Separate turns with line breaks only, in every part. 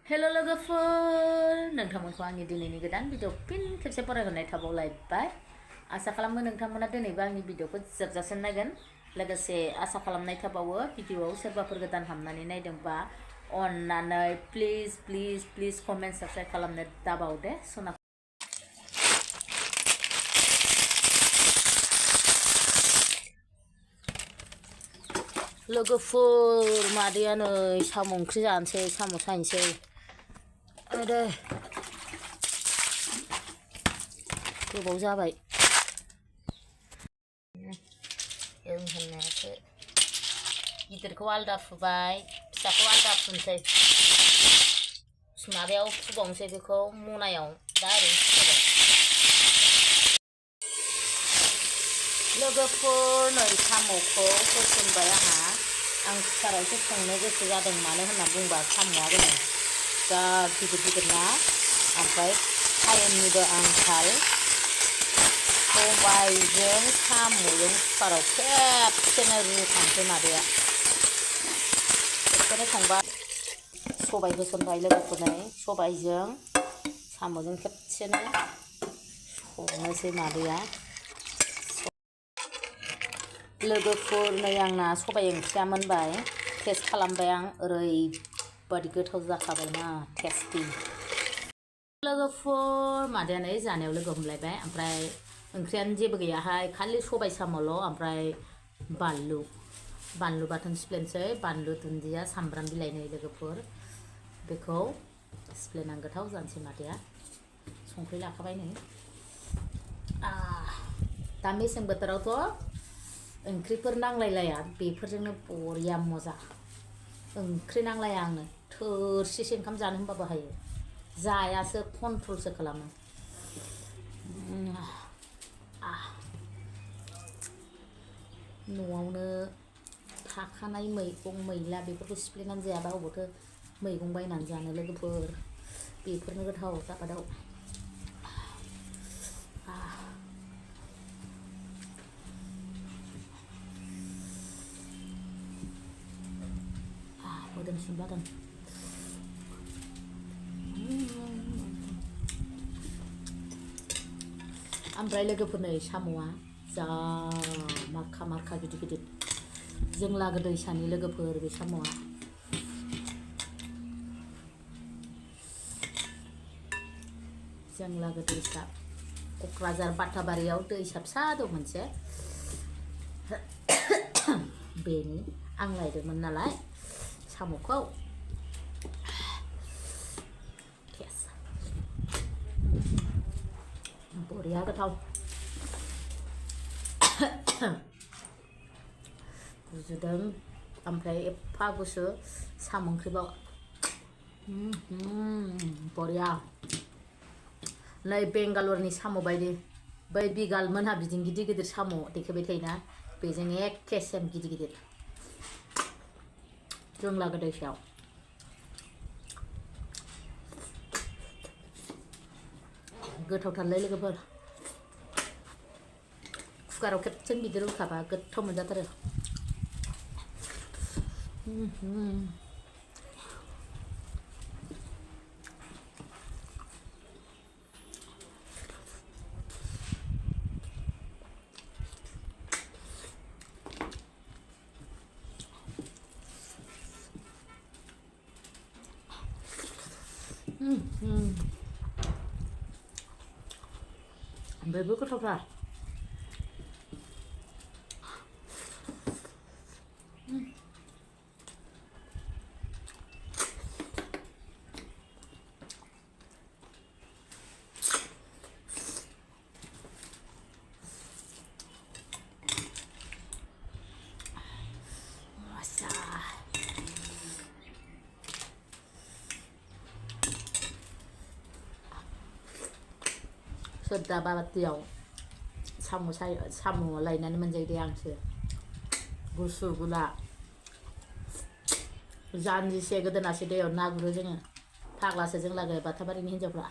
Hello लोगोफोर नोंथांमोनखौ आंनि दिनैनि गोदान भिडिअ फिन खेबसे फरायहरनाय थाबावलायबाय आसा खालामो नोंथांमोना दिनैबो आंनि भिडिअखौ जोबजासिम नायगोन लोगोसे आसा खालामनाय थाबावो भिडिअआव सोरबाफोर गोदान हाबनानै नायदोंबा अन्नानै प्लिज कमेन्ट साबस्क्राइब खालामनो दाबाव दे सना लोगोफोर मादैया नै साम' ओंख्रि जानोसै साम' सायनोसै आरो गोबाव जाबाय होननायासो गिदिरखौ आलदा फुबाय फिसाखौ आलदा फुनोसै माबायाव फुबावनोसै बेखौ मनायाव दा ओरैनो फुबाय लोगोफोर नै साम'खौ होसनबाय आं कुकारावसो संनो गोसो जादों मानो होनना बुंबा साम'आ गोनां जा गिदिर ना ओमफ्राय टाइमनिबो आंखाल सबाइजों साम'जों कुकाराव खेबसेनो रुखानोसै मादैया खेबसेनो संबा सबाइ होसनबाय लोगोफोरनो सबाइजों साम'जों खेबसेनो संनोसै मादैया लोगोफोर नै आंना सबाइ ओंख्रिया मोनबाय टेस्ट खालामबाय आं ओरैबादि गोथाव जाखाबायना टेस्टि लोगोफोर मादैया नै जानायाव लोगो हमलायबाय ओमफ्राय ओंख्रियानो जेबो गैयाहाय खालि सबाइ साम'ल' ओमफ्राय बानलु बाथोन सिफ्लेनोसै बानलु दुन्दिया सामब्राम बिलाइ नै लोगोफोर बेखौ सिफ्लेनानै गोथाव जानोसै मादैया संख्रि लाखाबाय नै दा मेसें बोथोरावथ' ओंख्रिफोर नांलायलाया बेफोरजोंनो बरिया मजा ओंख्रि नांलाया आंनो थोरसिसे ओंखाम जानो होनबाबो हायो जायासो कन्ट्रलसो खालामो न'आवनो थाखानाय मैगं मैला बेफोरखौ सिफ्लेनानै जायाबा अबावथो मैगं बायनानै जानो लोगोफोर बेफोरनो गोथाव जाखादाव मोदोमसिन जादों ओमफ्राय लोगोफोर नै साम'आ जा मारखा गिदिर जोंलागो दैसानि लोगोफोर बे साम'आ जोंलागो दैसा क'क्राझार बाटाबारियाव दैसा फिसा दं मोनसे बेनि आं लायदोंमोन नालाय साम'खौ बरिया गोथाव गुजुदों ओमफ्राय एफा गुसु samowngkriबाव बरिया नै बेंगालरनि साम' बायदि बै बिगाल मोनहा बिदिनो गिदिर साम' देखायबाय थायोना बेजों एखे सेम गिदिर जोंलागो दैसायाव गोथावथारलै लोगोफोर कुकाराव खेबसेनो बिदि रुखाबा गोथाव मोनजाथारो बेबो गोथावथार सोरदाबा दैयाव साम' लायनानै मोनजायो दे आंसो गुसु गुला जानजिसे गोदोनासे दैयाव ना गुरो जोङो फाग्लासो जोंलागो बाटाबारिनि हिन्जावफ्रा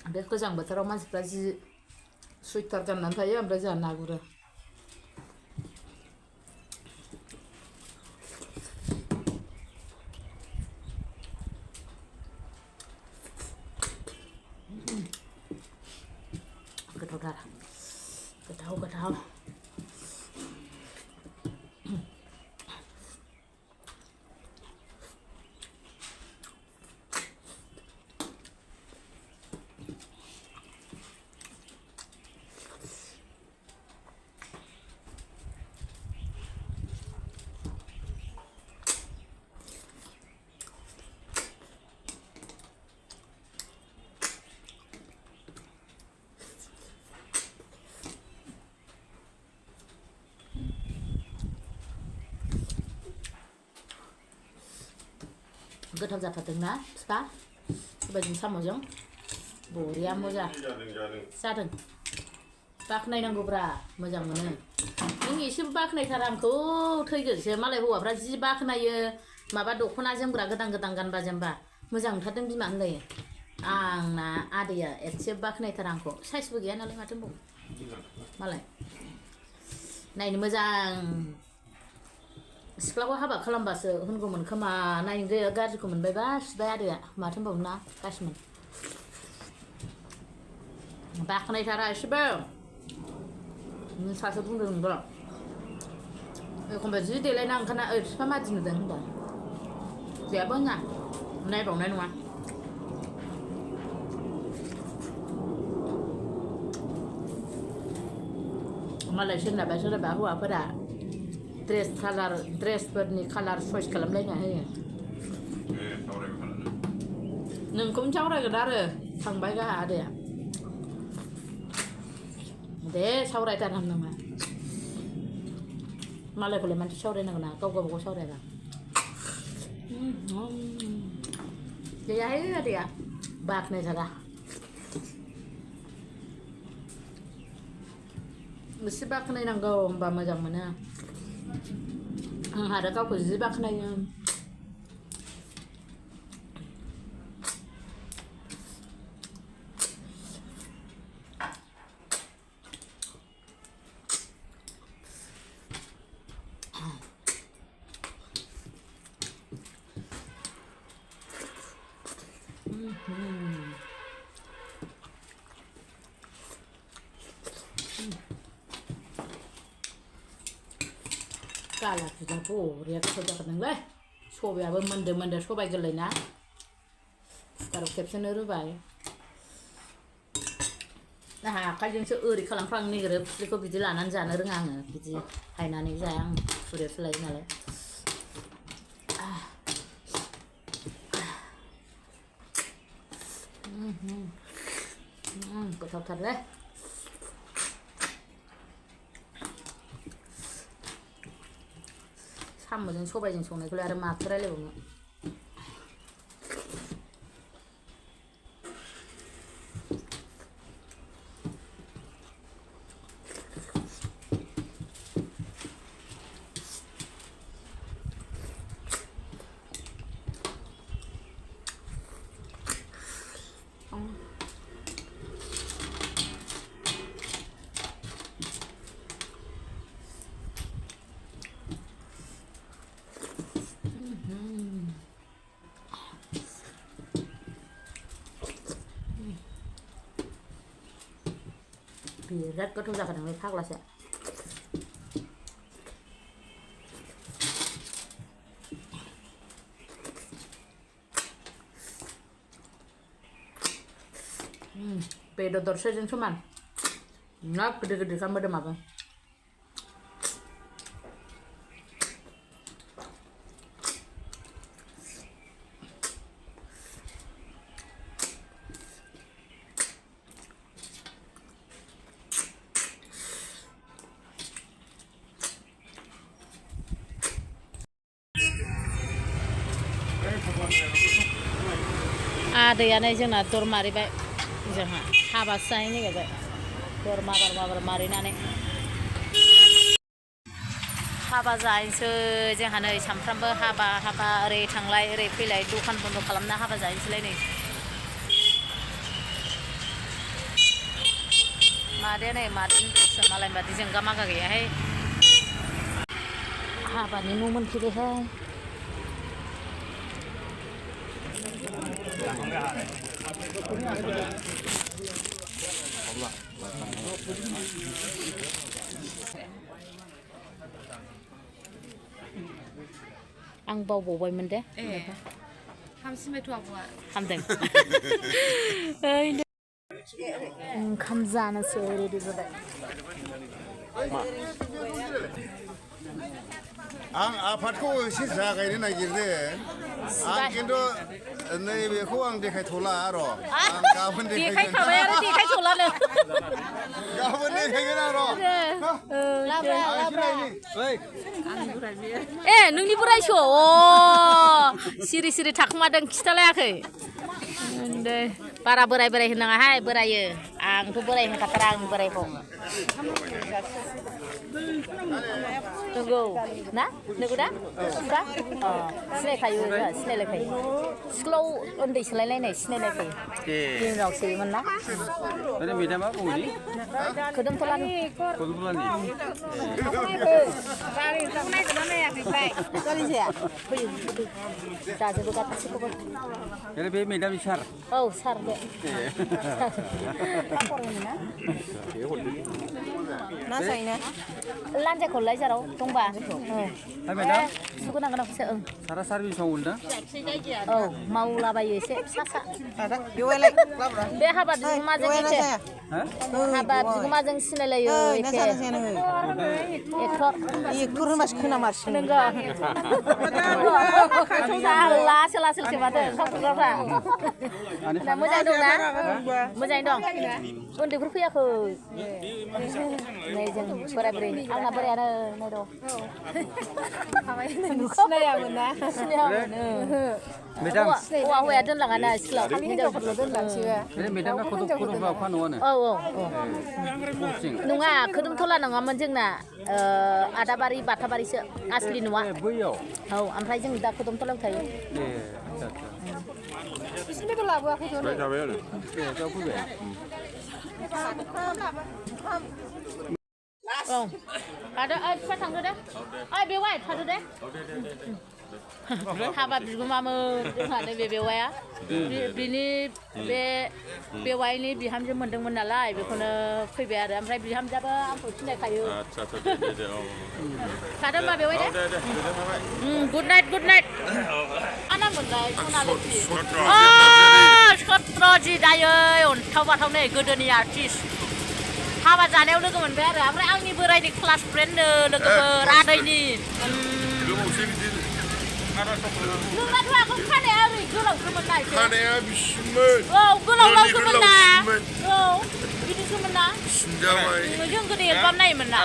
बे गोजां बोथोराव मानसिफ्रा जि सुइटार गाननानै थायो ओमफ्राय जोंहा ना गुरो गोथावथार गोथाव गोथाव जाथारदोंना फिफा सबायजों साम'जों बरिया मोजां जादों बाखनायनांगौब्रा मोजां मोनो नों एसेबो बाखनायथारा आंखौ थैगोनसो मालाय हौवाफ्रा जि बाखनायो माबा दख'ना जोमग्रा गोदान गोदान गानबा जोमबा मोजां नुथारदों बिमा होनलायो आंना आदैया एसेबो बाखनायथारा आंखौ साइसबो गैया नालाय माथो होनबावो मालाय नायनो मोजां सिख्लाखौ हाबा खालामबासो होनगौमोन खोमा नायनो गाज्रिखौ मोनबायबा सिबाय आदैया माथो होनबावनो ना गासिमोन बाखनायथारा एसेबो नों सासे बुंदों नोंबो एखमबा जि देलायना ओंखारना बिफा मादि नुदों होनबा जेबो होना नायबावनाय नङा मालाय सोरनाबा हौवाफोरा ड्रेसफोरनि कालार चइस खालामलायना होयो नोंखौनो सावरायगोन आरो थांबाय गाहा आदैया दे सावरायथार होननाङा मालायखौलाय मानसि सावरायनांगौ ना गाव गावबागाव सावरायबा गैयाहाय आदैया बाखनायथारा एसे बाखनायनांगौ होनबा मोजां मोनो आंहा आरो गावखौ जि बाखनायो काला फुजा बरिया गोथाव जाखादोंलै सबायाबो मोनदो सबाय गोरलै ना कुकाराव खेबसेनो रुबाय आंहा आखाइजोंसो ओरै खालामफ्रांनो नागिरो खुस्लिखौ बिदि लानानै जानो रोङा आङो बिदि हायनानै जाया आं खुरैयावसो लायो नालाय गोथावथारलै साम'जों सबायजों संनायखौलाय आरो माथो रायलायबावनो बिराद गोथाव जाखादोंलै फाग्लासो बेदर दरसेजों समान ना गिदिर गिदिरखा मोदोमाबो आदैयानो जोंना दर मारिबाय जोंहा हाबासो जाहैनो नागिरबाय दर माबार मारिनानै हाबा जाहैनोसै जोंहा नै सामफ्रामबो हाबा ओरै थांलाय ओरै फैलाय दखान बन्द खालामना हाबा जाहैनोसैलाय नै मादे नै मादे मालाय बादि जोंगा मागा गैयाहाय हाबानि न' मोनफैबायहाय आं बावबावबायमोन दे
हामसिनबायथ' आब'आ
हामदों ओंखाम जानोसै रेडि जाबाय
आं आफादखौ एसे जागायनो नागिरदों आं खिन्थु नैबेखौ आं देखायथ'ला र' आं गाबोन
देखायखाबाय आरो देखायथ'लानो
गाबोन देखायगोन आं र'
ए नोंनि बोरायसो अ सिरि सिरि थाखोमादों खिथालायाखै दे बारा बोराय बोराय होनाङाहाय बोरायो आंथ' बोराय होनखाथारा आंनि बोरायखौ नंगौ ना नंगौ दा दा सिनायखायो सिनायलायखायो स्कुलाव उन्दै सोलायलायनाय सिनायलायखायो बिनि उनाव सोयोमोन ना
मेदामा बबेनि
खोदोमथलानि जाजोबो गासिखौबो
बे मेदाम सार
औ सार दे
ना जायोना
लान्जायखौलाय जेराव दंबा सुगोनां गोनांखौसो ओं
सारा सार्भिस मावोना
औ मावलाबायो एसे फिसा फिसा
बेवायलाय
बे हाबा बिगुमाजों एखे हाबा बिगुमाजों सिनायलायो एखे
एक्टर होनबासो खोनामारसिगोन
नोंगौ लासो लासोसो माथो ओंखाम खुरग्राफ्रा मोजाङै दं ना मोजाङै दं उन्दैफोर फैयाखै नै जों बोराय बुरै आंना बोरायानो नै दं
सिनायामोन ना
सिनायामोन हौवा हौवाया दोनलाङाना स्कुलाव हिनजावफोरल' दोनलांसैबो
मेदामा खदमफ्राव फानोआनो
औ नङा खोदोमथला नङामोन जोंना आदाबारि बाथाबारिसो आसलि नङा औ ओमफ्राय जों दा खोदोमथलायाव थायो
बिसोरनिबो लाबोआखैथ'
जाबाय आरो फैबाय
औ थादो फिफा थांदो दे बेवाय थादो दे हाबा बिगुमामोन जोंहा नैबे बेवाया बिनि बे बेवायनि बिहामजो मोनदोंमोन नालाय बेखौनो फैबाय आरो ओमफ्राय बिहामजोआबो आंखौ सिनायखायो थादो होमबा बेवाय दे गुड नाइट आना मोनलाय सनालि सत्र'जि दायै अन्थाव बाथाव नै गोदोनि आर्टिस्ट हाबा जानायाव लोगो मोनबाय आरो ओमफ्राय आंनि बोरायनि क्लास फ्रेन्डनो लोगोफोर आदैनि नोंनाथ' आगोल खानाया ओरै गोलावसोमोन ना एसे
खानाया बिसिमोन
औ गोलावसोमोन ना औ बिदिसोमोन ना
सिनजाबाय
जों गोदो एलबाम नायोमोन ना